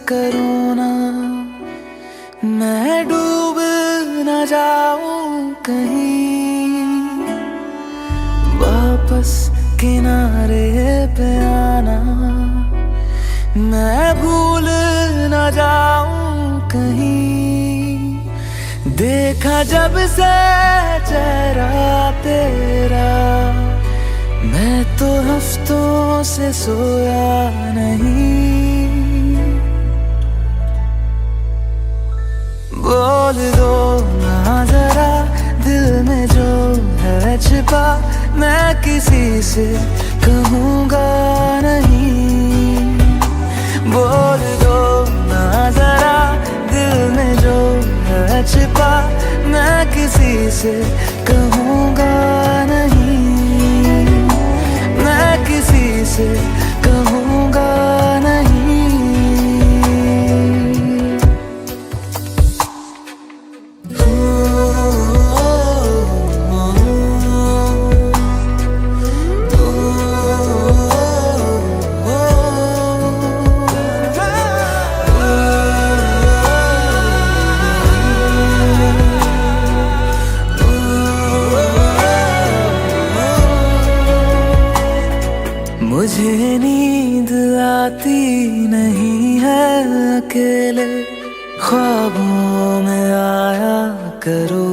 करूँ ना, मैं डूब न जाऊं कहीं, वापस किनारे पे आना, मैं भूल न जाऊं कहीं। देखा जब से चेहरा तेरा, मैं तो हफ्तों से सोया नहीं। बोल दो ना जरा दिल में जो है छिपा, मैं किसी से कहूँगा नहीं। बोल दो ना जरा दिल में जो है छिपा, मैं किसी से कहूँगा नहीं, मैं किसी से कहूँगा नहीं। मुझे नींद आती नहीं है अकेले, ख्वाबों में आया करो।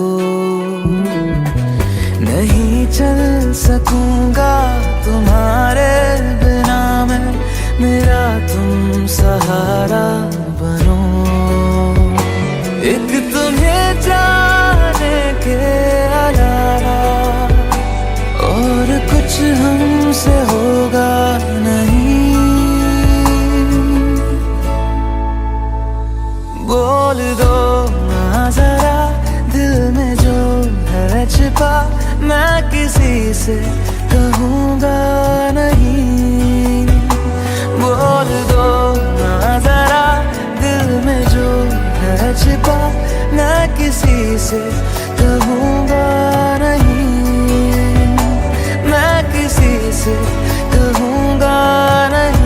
नहीं चल सकूंगा तुम्हारे बिना मैं, मेरा तुम सहारा बनो। एक तुम्हें जाने के अलावा और कुछ हमसे होगा नहीं। बोल दो ना जरा दिल में जो है छिपा, मैं किसी से कहूँगा नहीं। बोल दो ना जरा दिल में जो है छिपा, मैं किसी से कहूँगा नहीं, मैं किसी से कहूँगा नहीं।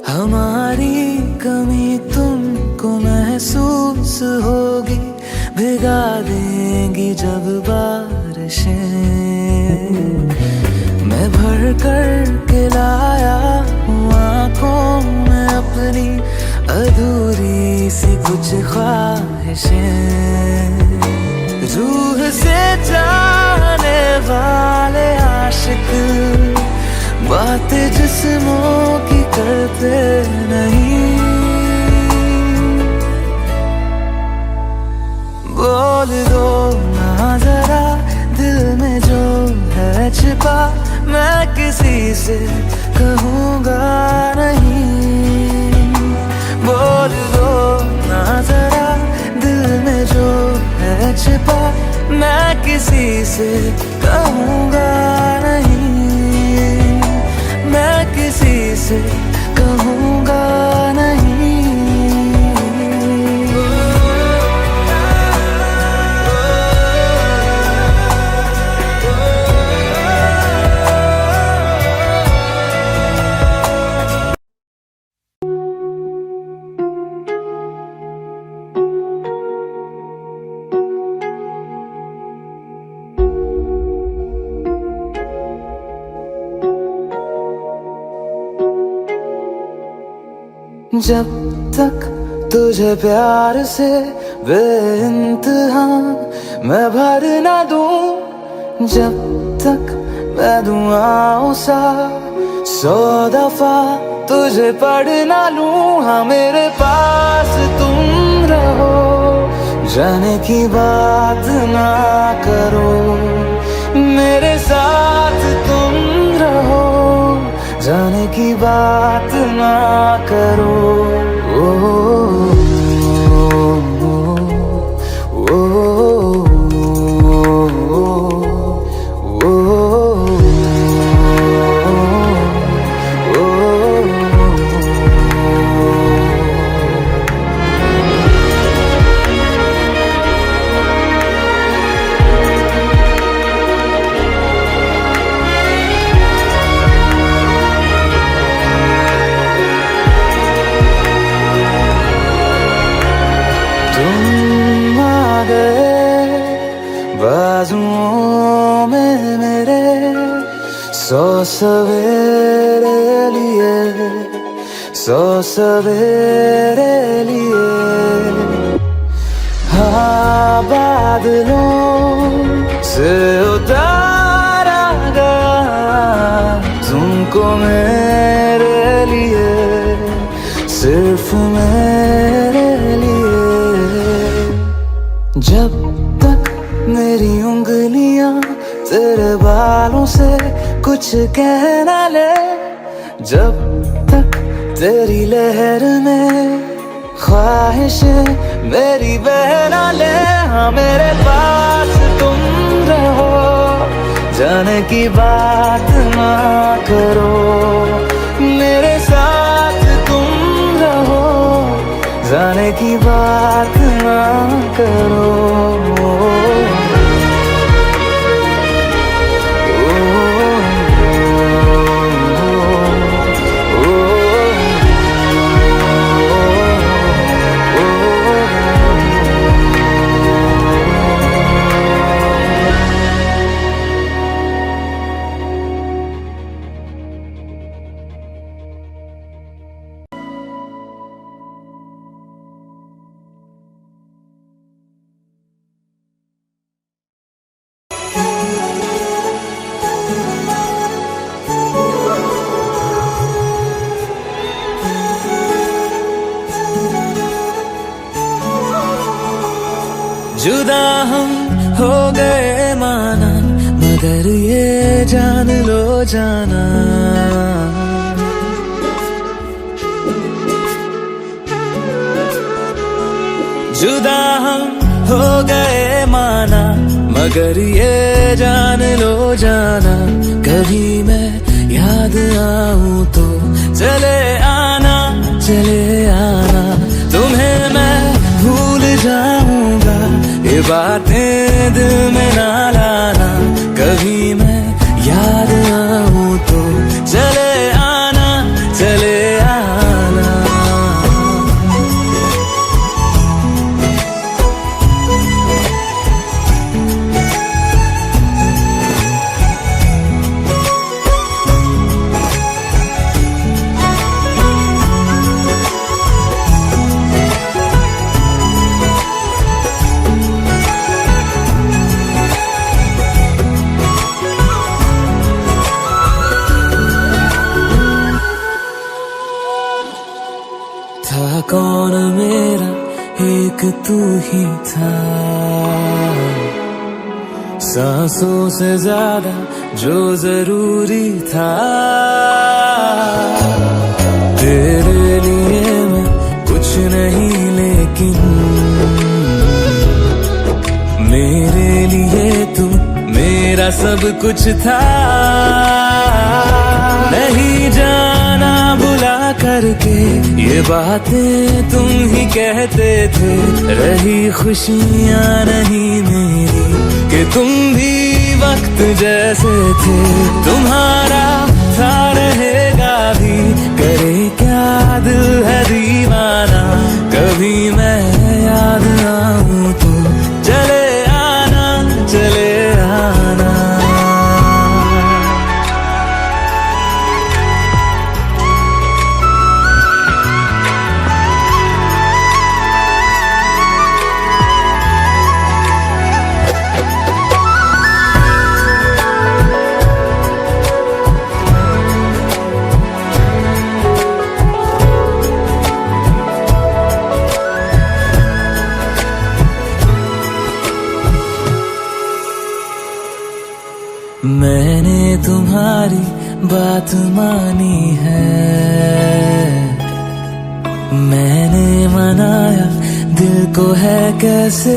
हमारी कमी तुमको महसूस होगी, भिगा देंगी जब बारिशें। मैं भर कर के लाया हूँ आँखों में अपनी अधूरी सी कुछ ख्वाहिशें। रूह से जाने वाले आशिक बातें जिस्मों की करते नहीं। बोल दो ना जरा दिल में जो है छिपा, मैं किसी से कहूँगा नहीं। बोल दो ना जरा दिल में जो है छिपा, मैं किसी से कहूँगा नहीं, मैं किसी से कहूँगा नहीं। जब तक तुझे प्यार से बेइंतहा मैं भर ना दूं, जब तक मैं दुआओं सा 100 दफा तुझे पढ़ ना लूं। हाँ मेरे पास तुम रहो, जाने की बात ना करो। मेरे साथ तुम रहो, जाने की बात ना करो। ओ, ओ, ओ, तुम आ गए बाजुओं में मेरे, 100 सवेरे लिए, 100 सवेरे लिए। हाँ, बादलों से उतारा गया तुमको मेरे लिए, सिर्फ मेरे लिए। जब तक मेरी उंगलियां तेरे बालों से कुछ कह ना ले, जब तक तेरी लहर में ख्वाहिशें मेरी बह ना ले। हाँ, मेरे पास तुम रहो, जाने की बात ना करो। मेरे साथ तुम रहो, जाने की बात ना करो। जुदा हम हो गए माना, मगर ये जान लो जाना, जुदा हम हो गए माना, मगर ये जान लो जाना। कभी मैं याद आऊं तो चले आना, चले आना। तुम्हें मैं भूल जाऊंगा, ये बातें दिल में ना लाना। कभी मैं याद आऊं तो चले आना, चले आना। था कौन मेरा, एक तू ही था, सांसों से ज्यादा जो जरूरी था। तेरे लिए मैं कुछ नहीं, लेकिन मेरे लिए तू मेरा सब कुछ था। नहीं जाना बुला करके ये बातें तुम ही कहते थे। रही खुशियाँ नहीं मेरी कि तुम भी वक्त जैसे थे। तुम्हारा था रहेगा भी, करे क्या दिल है दीवाना। कभी मैं याद आऊं तो चले आना, चले आना। बात मानी है। मैंने मनाया दिल को है कैसे,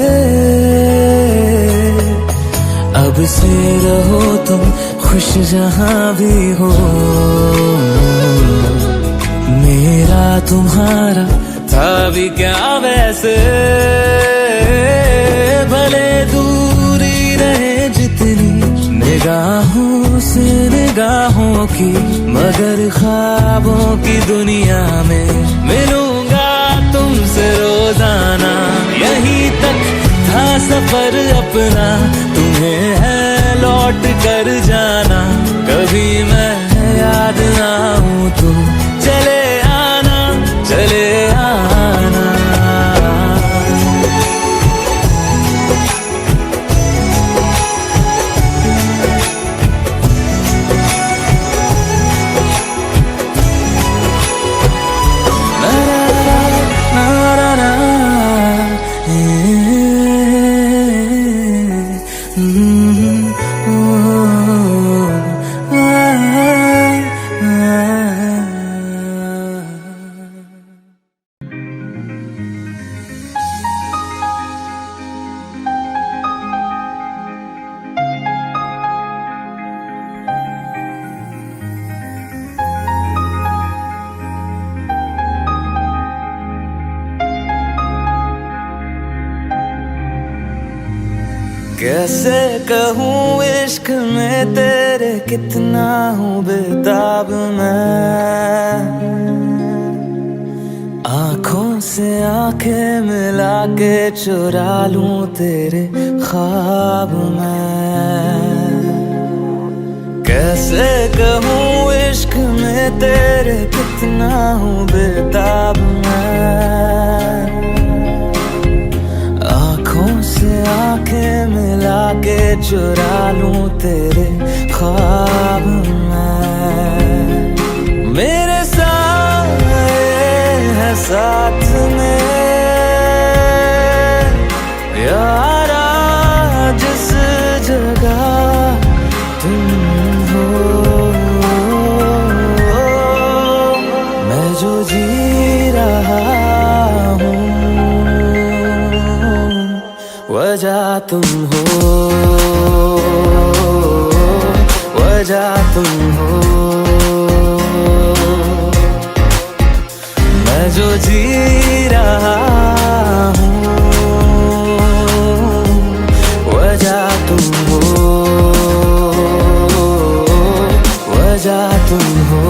अब से रहो तुम खुश जहां भी हो। मेरा तुम्हारा था भी क्या वैसे, भले दूरी रहे जितनी निगाहों से निगाहों की, मगर ख्वाबों की दुनिया में मिलूंगा तुमसे रोजाना। यहीं तक था सफर अपना, तुम्हें है लौट कर जाना। कभी मैं याद आऊं तो चले आना, चले आना। कैसे कहूँ इश्क में तेरे कितना हूँ बेताब मैं, आँखों से आंखें मिला के चुरा लूं तेरे ख्वाब मैं। कैसे कहूँ इश्क में तेरे कितना हूँ बेताब मैं, आँखों से आंखें मिला के चुरा लूं तेरे ख्वाब मैं। मेरे साए है साथ में यारा, जिस जगह तुम हो, मैं जो जी रहा हूँ वजह तुम हो, वजह तुम हो। मैं जो जी रहा हूँ वजह तुम हो, वजह तुम हो।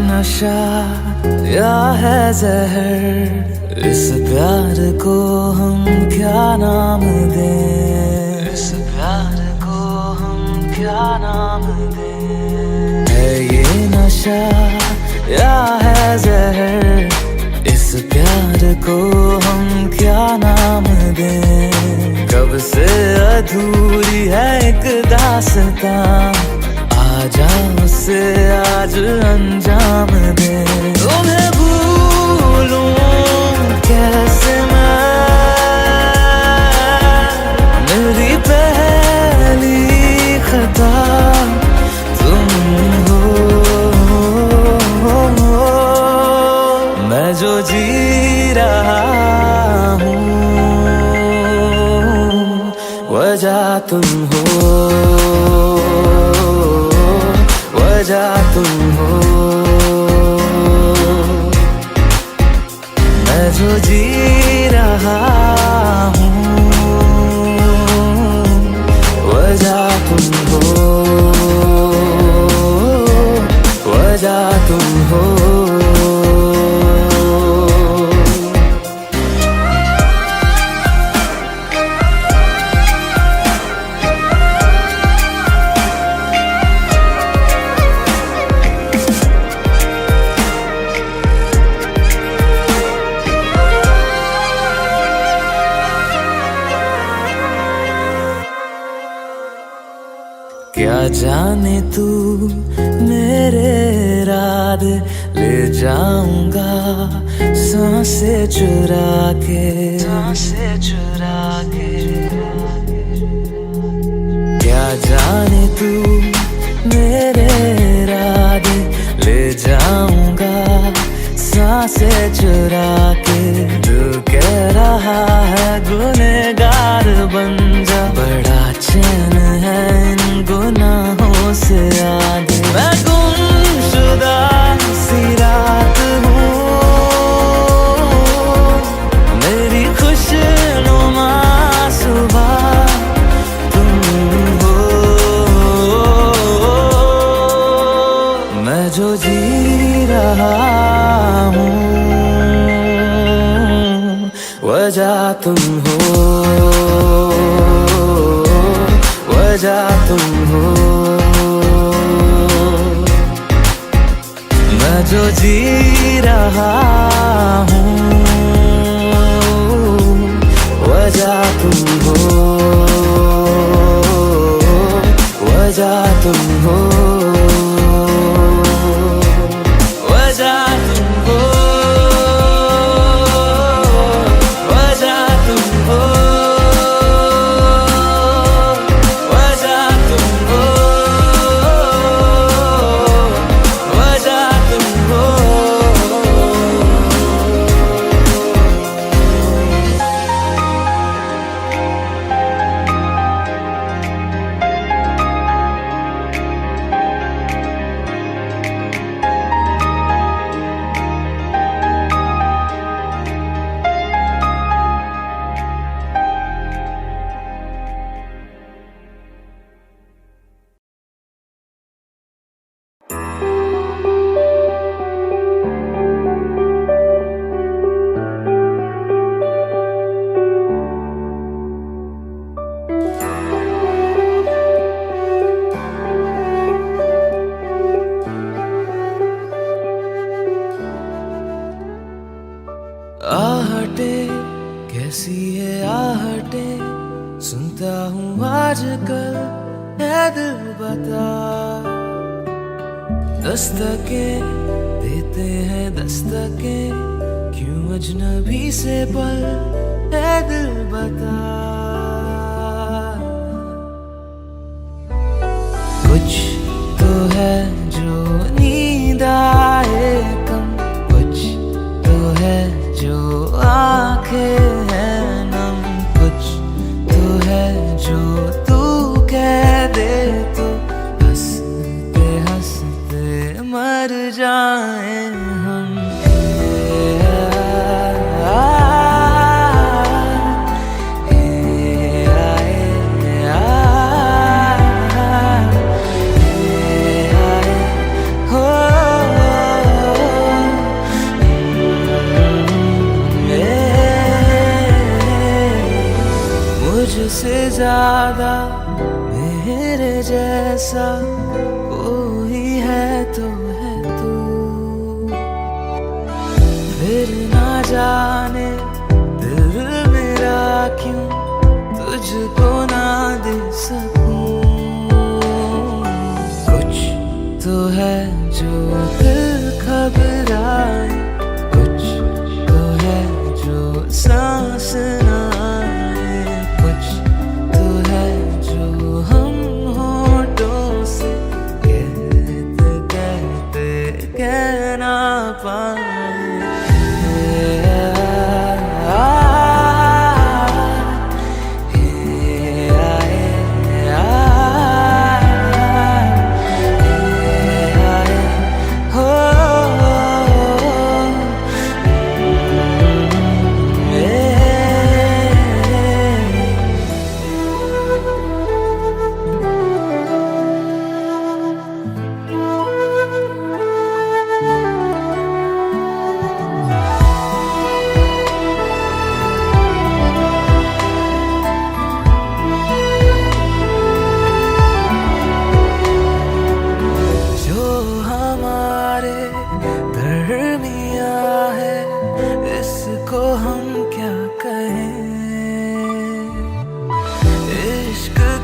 नशा या है जहर, इस प्यार को हम क्या नाम दें, इस प्यार को हम क्या नाम दें। है ये नशा या है जहर, इस प्यार को हम क्या नाम दें। कब से अधूरी है एक दास्तां, आजा उसे आज अंजाम दे। तुम्हें भूलूं कैसे मैं, मेरी पहली खता तुम हो। मैं जो जी रहा हूँ वजह तुम हो, वजह तुम हो। मैं जो जी रहा हूँ वजह तुम हो, वजह तुम हो। क्या जाने तू मेरे रात ले जाऊंगा सांसें चुरा के, सांसें चुरा के। क्या जाने तू मेरे रात ले जाऊंगा सांसें चुरा के। तू कह रहा है गुनहगार बन जा, बड़ा चैन है इन गुनाहों से आगे। मैं गुमशुदा सी रात हूँ, मेरी खुशनुमा सुबह तुम हो। मैं जो जी रहा हूँ वजह तुम हो, वजह तुम हो। मैं जो जी रहा हूँ वजह तुम हो, वजह तुम हो, वजह तुम हो, वजह तुम हो, वजह तुम हो, वजह तुम हो। आहटे कैसी है आहटे, सुनता हूँ आजकल है दिल बता। दस्तके देते हैं दस्तके, क्यों अजनबी से पल है दिल बता। कुछ तो है जो नींद आए कम, कुछ तो है जो आंखें हैं नम, कुछ तो है जो तू कह दे तो हंसते हंसते मर जाए हम। मुझसे ज्यादा मेरे जैसा कोई है तो है तू, फिर ना जाने दिल मेरा क्यों तुझको ना दे सकूं। कुछ तो है जो दिल घबराए, कुछ तो है जो सांस ना आए, कुछ तो है जो हम होठों से कहते कहते कह ना पाए।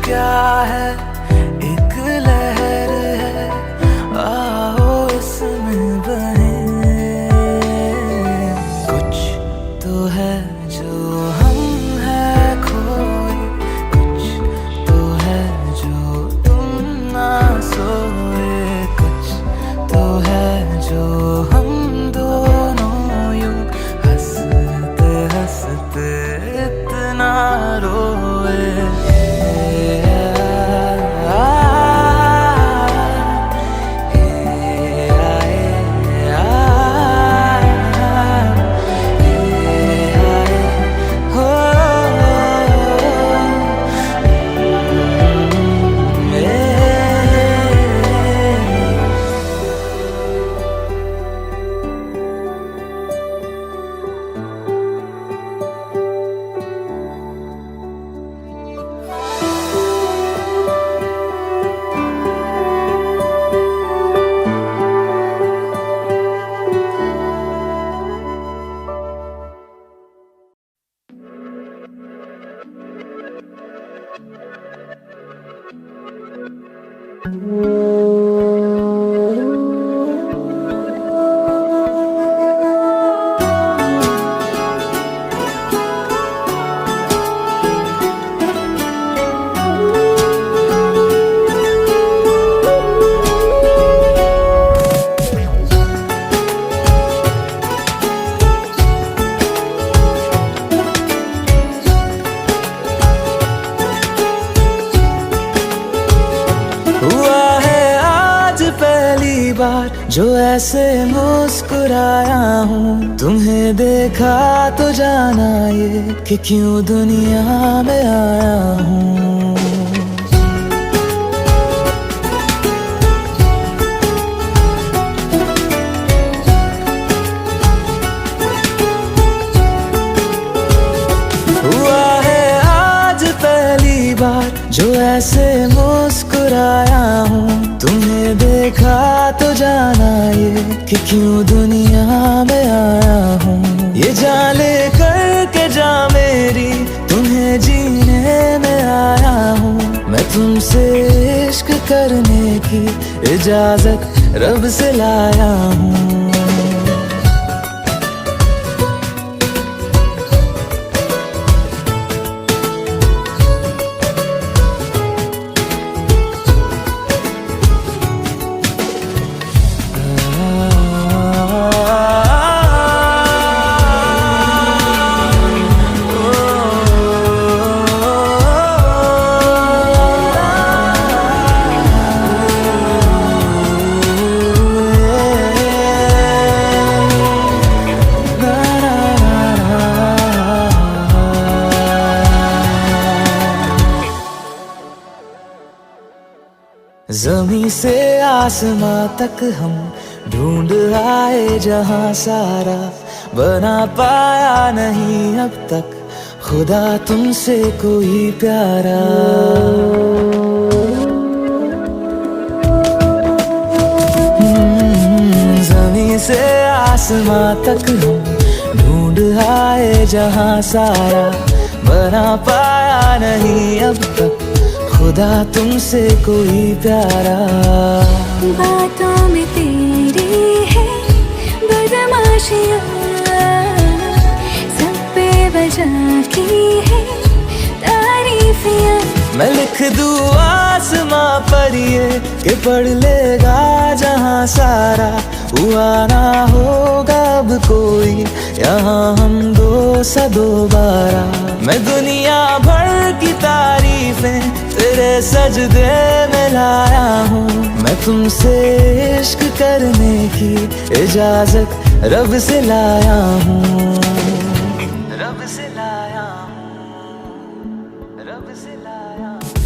क्या है एक हुआ है आज पहली बार जो ऐसे मुस्कुराया हूँ, तुम्हें देखा तो जाना ये कि क्यों दुनिया में आया हूँ। हुआ है आज पहली बार जो ऐसे मुस्कुराया हूँ, तुम्हें देखा तो जाना ये कि क्यों दुनिया में आया हूँ। ये जान ले करके जा मेरी, तुम्हें जीने में आया हूँ। मैं तुमसे इश्क करने की इजाजत रब से लाया हूँ। ज़मीं से आसमां तक हम ढूंढ आए जहां सारा, बना पाया नहीं अब तक खुदा तुमसे कोई प्यारा। ज़मीं से आसमां तक हम ढूंढ आए जहां सारा, बना पाया नहीं अब तक खुदा तुमसे कोई प्यारा। बातों में तेरी है बदमाशियाँ, सब पे वजह की है तारीफियाँ। मैं लिख दूँ आसमां पर ये कि पढ़ लेगा जहां सारा, हुआ ना होगा अब कोई यहाँ हम दो सा दोबारा। मैं दुनिया भर की तारीफें तेरे सजदे में लाया हूँ। मैं तुमसे इश्क करने की इजाजत रब से लाया हूँ। रब से लाया हूँ, रब से लाया हूँ।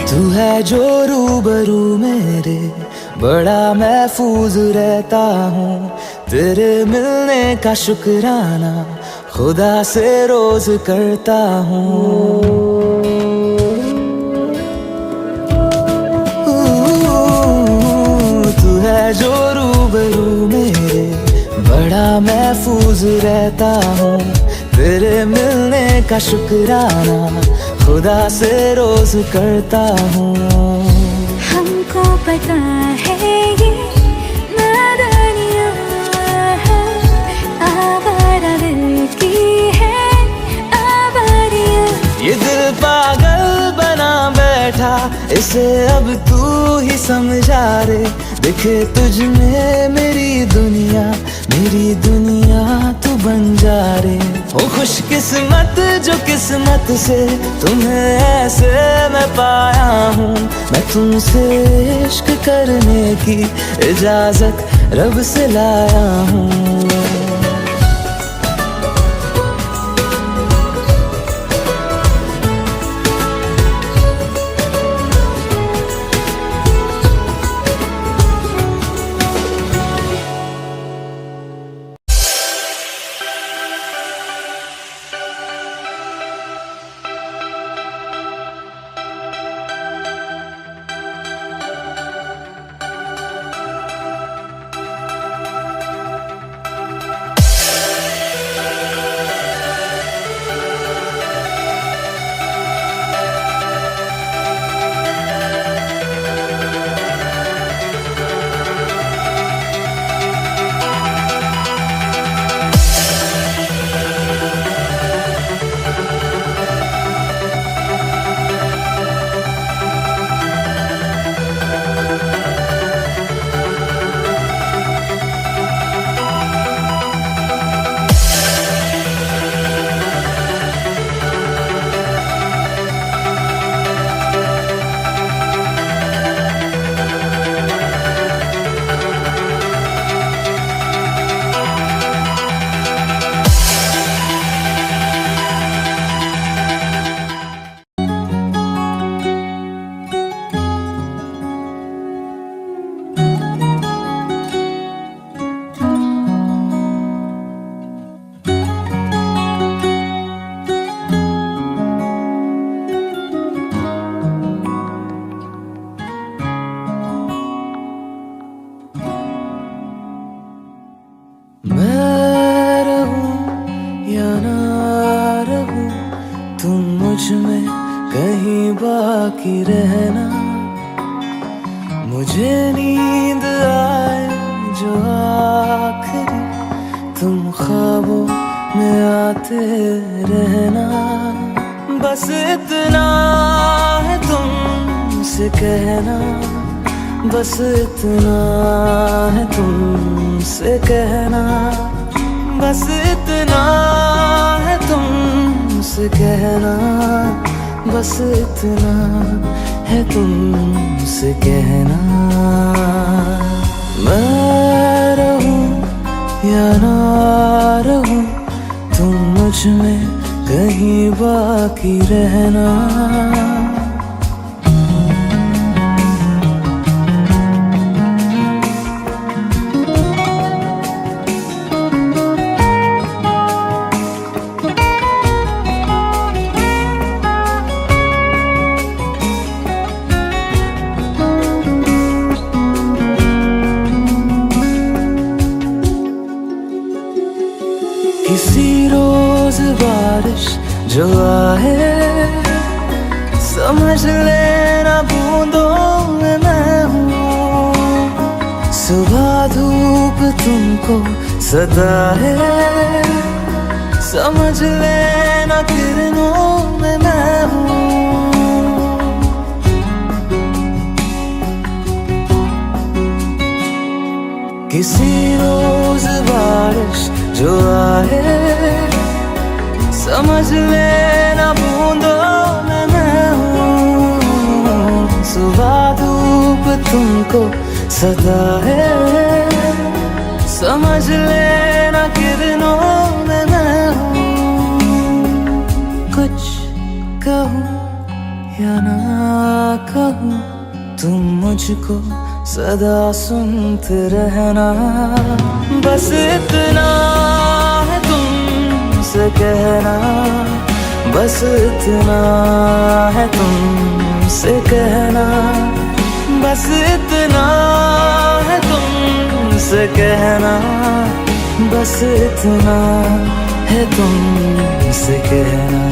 तू है जो रूबरू मेरे, बड़ा महफूज रहता हूँ। तेरे मिलने का शुक्राना खुदा से रोज करता हूँ। तू है जो रूबरू मेरे, बड़ा महफूज रहता हूँ। तेरे मिलने का शुक्राना खुदा से रोज करता हूँ। हमको पता है ये नादानियाँ आवारा दिल की है आवारियाँ। ये दिल पागल बना बैठा, इसे अब तू ही समझा रे। दिखे तुझ में मेरी दुनिया तू बन जा रे। ओ खुशकिस्मत जो किस्मत से तुम्हें ऐसे मैं पाया हूँ। मैं तुमसे इश्क करने की इजाजत रब से लाया हूँ। बाकी रहना, मुझे नींद आए जो आखिरी तुम ख्वाबों में आते रहना। बस इतना है तुमसे कहना, बस इतना है तुमसे कहना, बस इतना है तुमसे कहना, बस इतना है तुमसे कहना। मैं रहूं या ना रहूं, तुम मुझ में कहीं बाकी रहना। किसी रोज बारिश जो आए, समझ लेना बूंदों में मैं हूँ। सुबह धूप तुमको सदा है, समझ लेना किरणों में मैं हूँ। किसी रोज बारिश जो आए, समझ लेना बूंदों में मैं हूँ। सुबह धूप तुमको सदा है, समझ लेना किरणों में मैं हूँ। कुछ कहूँ या ना कहूँ, तुम मुझको सदा सुनते रहना। बस इतना है तुमसे कहना, बस इतना है तुमसे कहना, बस इतना है तुमसे कहना, बस इतना है तुमसे कहना।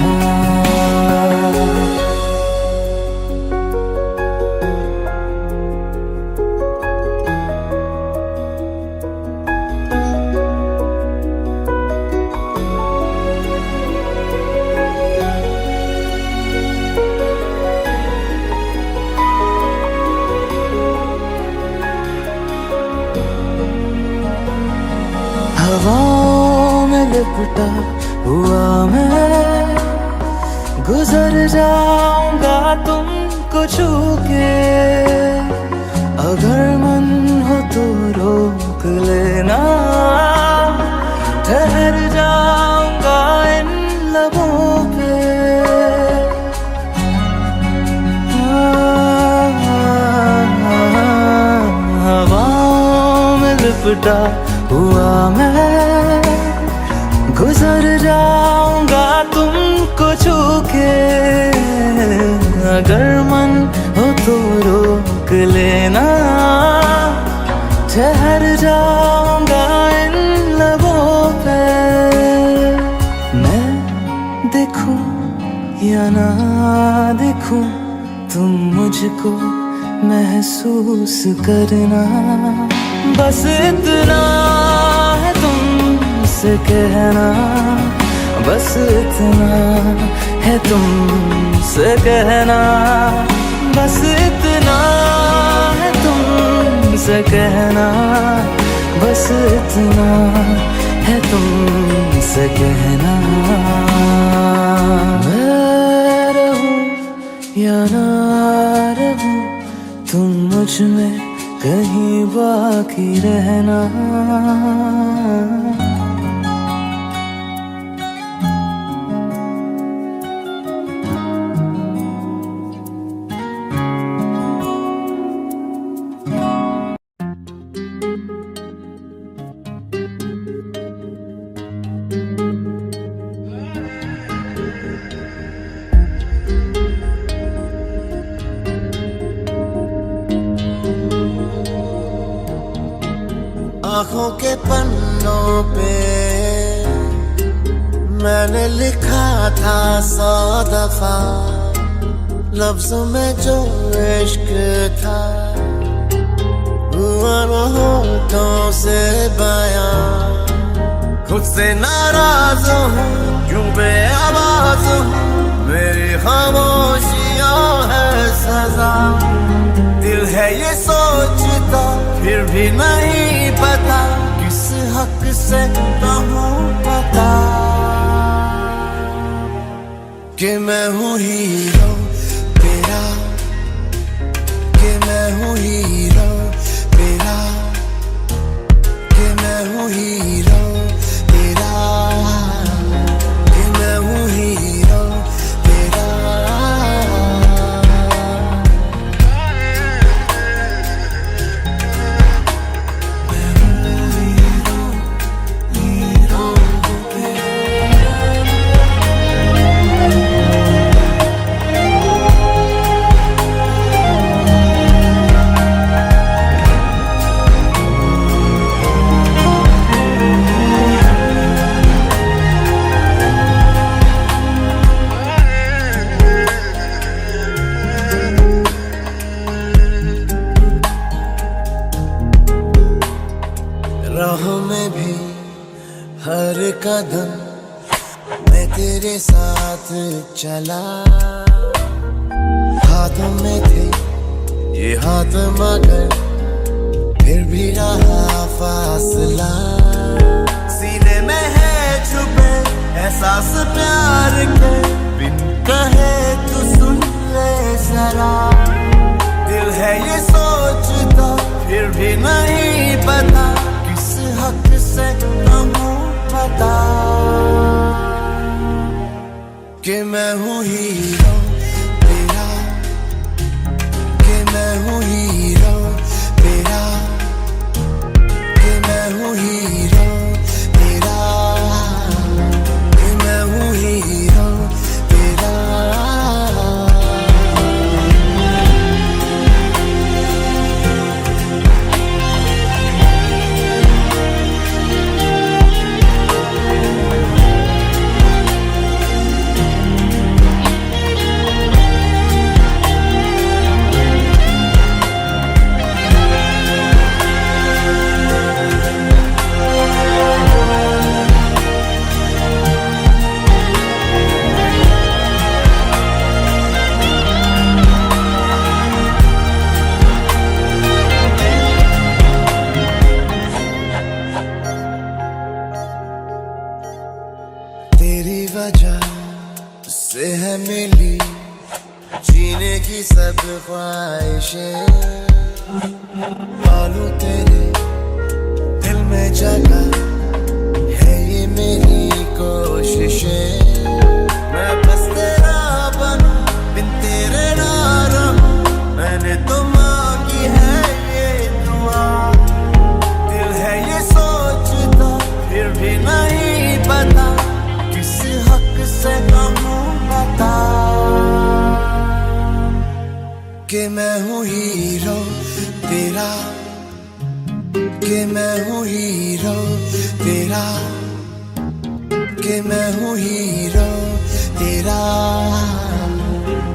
हवाओं में लिपटा हुआ मैं, गुजर जाऊंगा तुमको छू के। अगर मन हो तो रोक लेना, ठहर जाऊंगा इन लबों पे। हवाओं में लिपटा हुआ मैं, गुजर जाऊंगा तुमको छू के। अगर मन हो तो रोक लेना, ठहर जाऊंगा इन लबों पे। मैं देखूं या ना देखूं, तुम मुझको महसूस करना। बस इतना है तुमसे कहना, बस इतना है तुमसे कहना, बस इतना है तुमसे कहना, बस इतना है तुमसे कहना। मैं रहूं या ना रहूं, तुम मुझ में कहीं बाकी रहना। आँखों के पन्नों पे मैंने लिखा था 100 दफा, लफ्जों में जो इश्क था हुआ न होठों से बयां। खुद से नाराज हूँ क्यों बेआवाज हूँ, मेरी खामोशियाँ है सजा। दिल है ये सोचता फिर भी नहीं पता, किस हक से कहूँ पता कि मैं हूँ हीरो तेरा, कि मैं हूँ हीरो तेरा, कि मैं हूँ हीरो तेरा, कि मैं हूँ हीरो तेरा। मैं हूँ हीरो, हीरो तेरा। राह में भी हर कदम मैं तेरे साथ चला, हाथों में थे ये हाथ मगर फिर भी रहा फासला। सीने में है छुपे एहसास प्यार के, बिन कहे तू सुन ले जरा। दिल है ये सोचता फिर भी नहीं पता, किस हक से कहूँ पता कि मैं हूँ हीरो तेरा, कि मैं हूँ हीरो तेरा, कि मैं हूँ हीरो तेरा, कि मैं हूँ हीरो तेरा। तेरी वजह से है मिली जीने की सब ख्वाहिशें, पालू तेरे दिल में जगह है ये मेरी कोशिशें। मैं बस तेरा बनूं बिन तेरे ना रहूं, मैंने तो मांगी है ये दुआ। दिल है ये सोचता फिर भी नहीं पता, किस हक से कहूँ पता कि मैं हूँ हीरो तेरा, कि मैं हूँ हीरो तेरा, कि मैं हूँ हीरो तेरा,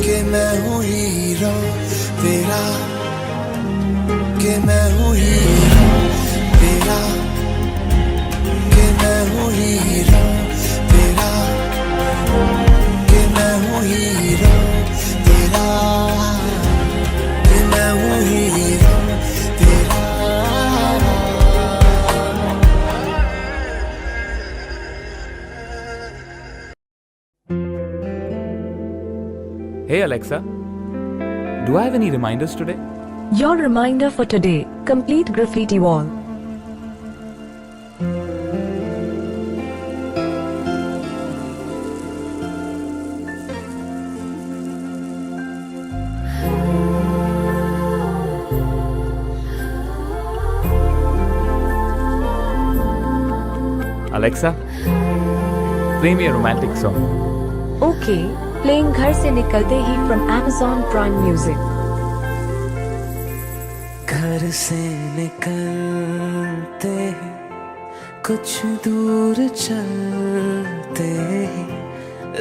कि मैं हूँ हीरो तेरा, कि मैं हूँ हीरो तेरा, कि मैं हूँ हीरो तेरा, कि मैं हूँ हीरो तेरा, कि मैं हूँ हीरो तेरा। Hey Alexa, do I have any reminders today? Your reminder for today, complete graffiti wall. Alexa, play me a romantic song. Okay, playing घर से निकलते ही from Amazon Prime Music. घर से निकलते ही कुछ दूर चलते ही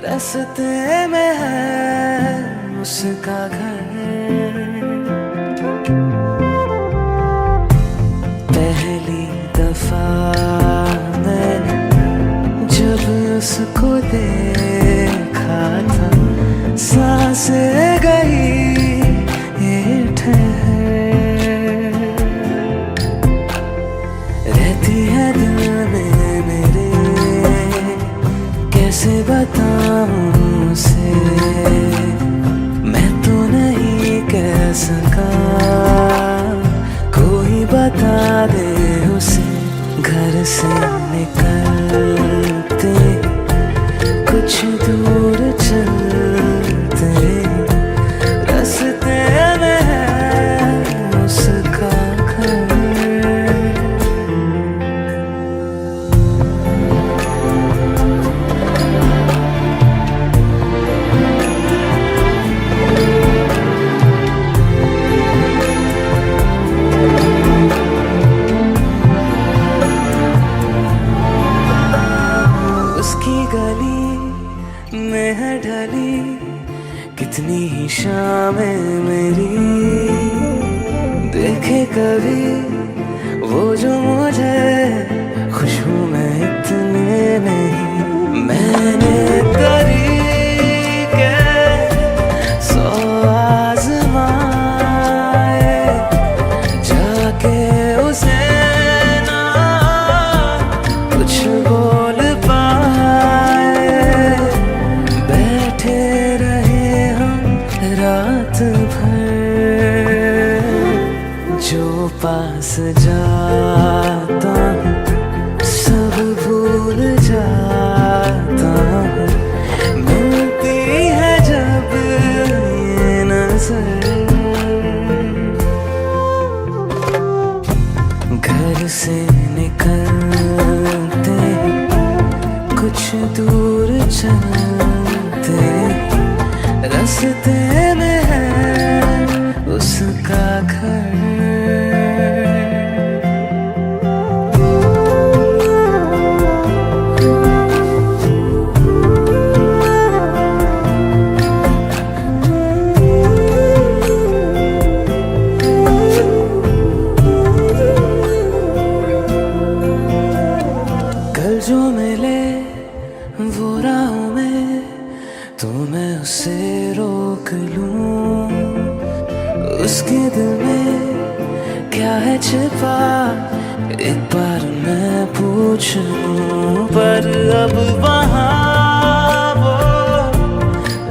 रास्ते में है उसका घर। पहली दफा मैंने जब उसको देखा था, सांसें गई ये ठहर, रहती है दिल में मेरे, कैसे बताऊं उसे, मैं तो नहीं कह सका, कोई बता दे उसे। घर से निकलते कुछ दूर चलते, रास्ते में है उसका घर। उसकी गली में है ढली कितनी ही शामें मेरी, देखे कभी वो जो मुझे खुशबू में इतने नहीं। मैंने तरीके 100 आज़माए, जाके उसे ना कुछ बोल पाए, बैठे रहे हम रात भर, जो पास जाता हूँ सब भूल जाता हूँ, मिलती है जब ये नजर। घर से निकलते कुछ दूर चलते, रास्ते में है उसका घर। कल जो मिले वो राहों में, तो मैं उसे रोक लूं, उसके दिल में क्या है छिपा एक बार मैं पूछ लूं। पर अब वहाँ वो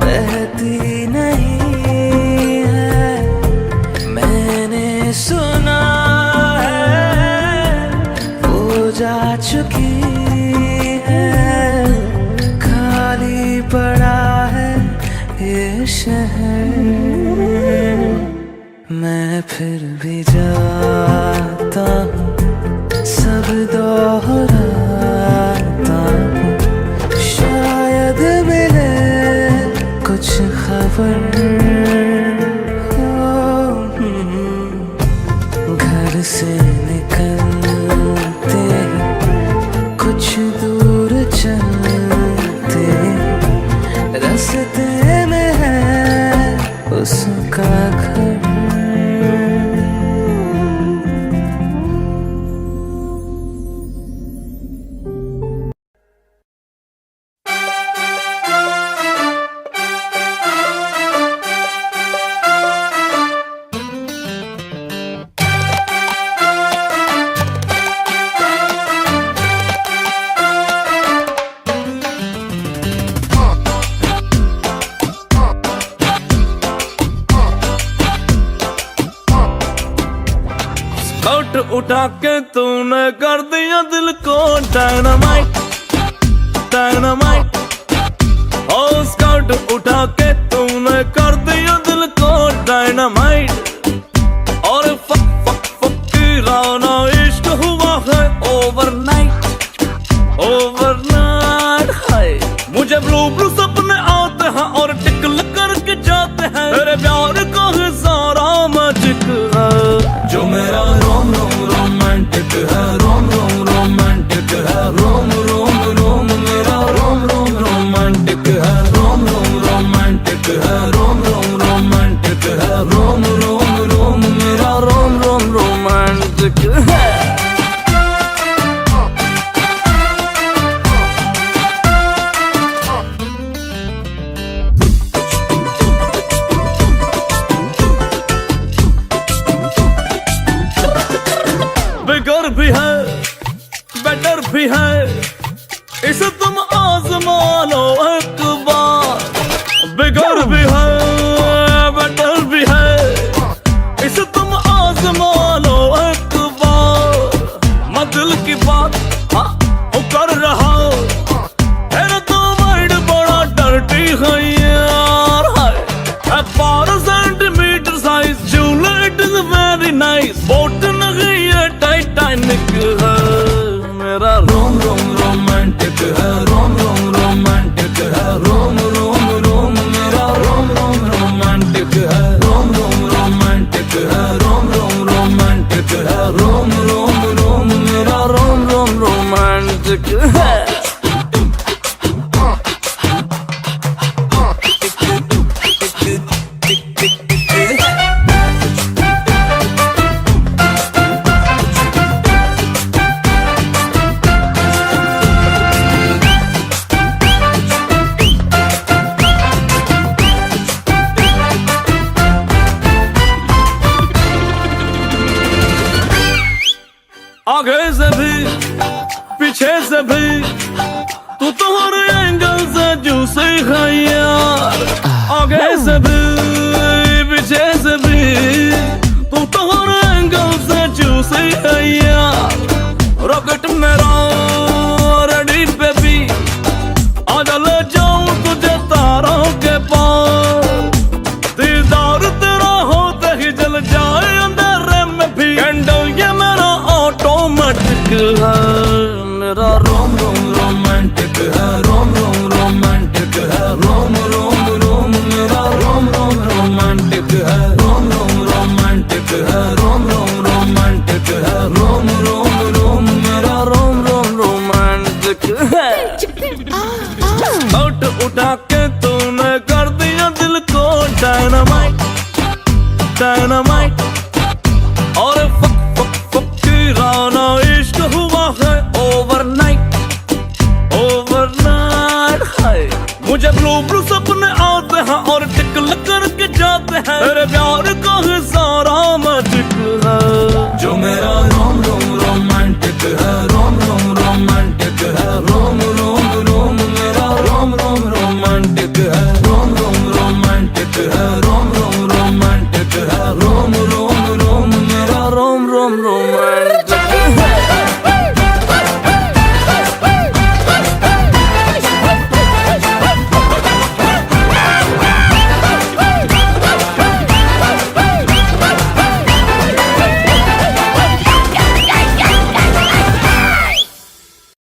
रहती नहीं है, मैंने सुना है वो जा चुकी है, खाली पड़ा है ये शहर। मैं फिर भी जाता हूँ, सब दोहराता हूँ, शायद मिले कुछ खबर। घर से निकलते कुछ दूर चलते, रास्ते में है उसका घर। उठा के तूने कर दिया दिल को डायनामाइट, डायनामाइट। ओ स्कर्ट उठा के तूने कर दिया दिल को डायनामाइट। और फक फक फक की राना इश्क हुआ है ओवरनाइट, ओवरनाइट। हाय मुझे ब्लू ब्लू सपने आते हैं और टिकल करके जाते हैं, मेरे प्यार का है सारा मैजिक है, जो मेरा रोम रोम रोमांटिक है, रोम रोम रोमांटिक है, रोम रोम रोम मेरा रोम रोम रोमांटिक है, रोम रोम रोमांटिक है, रोम रोम भी है बेटर भी है, इसे तुम आजमा लो एक बार। बिगर भी है बेटर भी है, इसे तुम आजमा लो एक बार। मैं दिल की बात हाँ वो कर रहा हूँ, तेरा तो माइंड बड़ा डर्टी है यार। हाय 12 सेंटीमीटर साइज झूला, it is very nice. Boat नहीं है टाइटैनिक है, मेरा रोम रोम रोमांटिक है, रोम रोम रोमांटिक है, रोम रोम रोम मेरा रोम रोम रोमांटिक है, रोम रोम रोमांटिक है, रोम रोम रोमांटिक है, रोम रोम रोम मेरा रोम रोम रोमांटिक है। आगे से भी पीछे से भी तू तो हर एंगल से जूसी है यार। आगे से भी पीछे से भी तू तो हर एंगल से जूसी है यार। रॉकेट मेरा रेडी बेबी, आजा ले जाऊं तुझे तारों के पार। दीदार तेरा होते ही जल जाए अंधेरे में भी, कैंडल ये मेरा ऑटोमेटिक है, मेरा रोम रोम रोमांटिक है।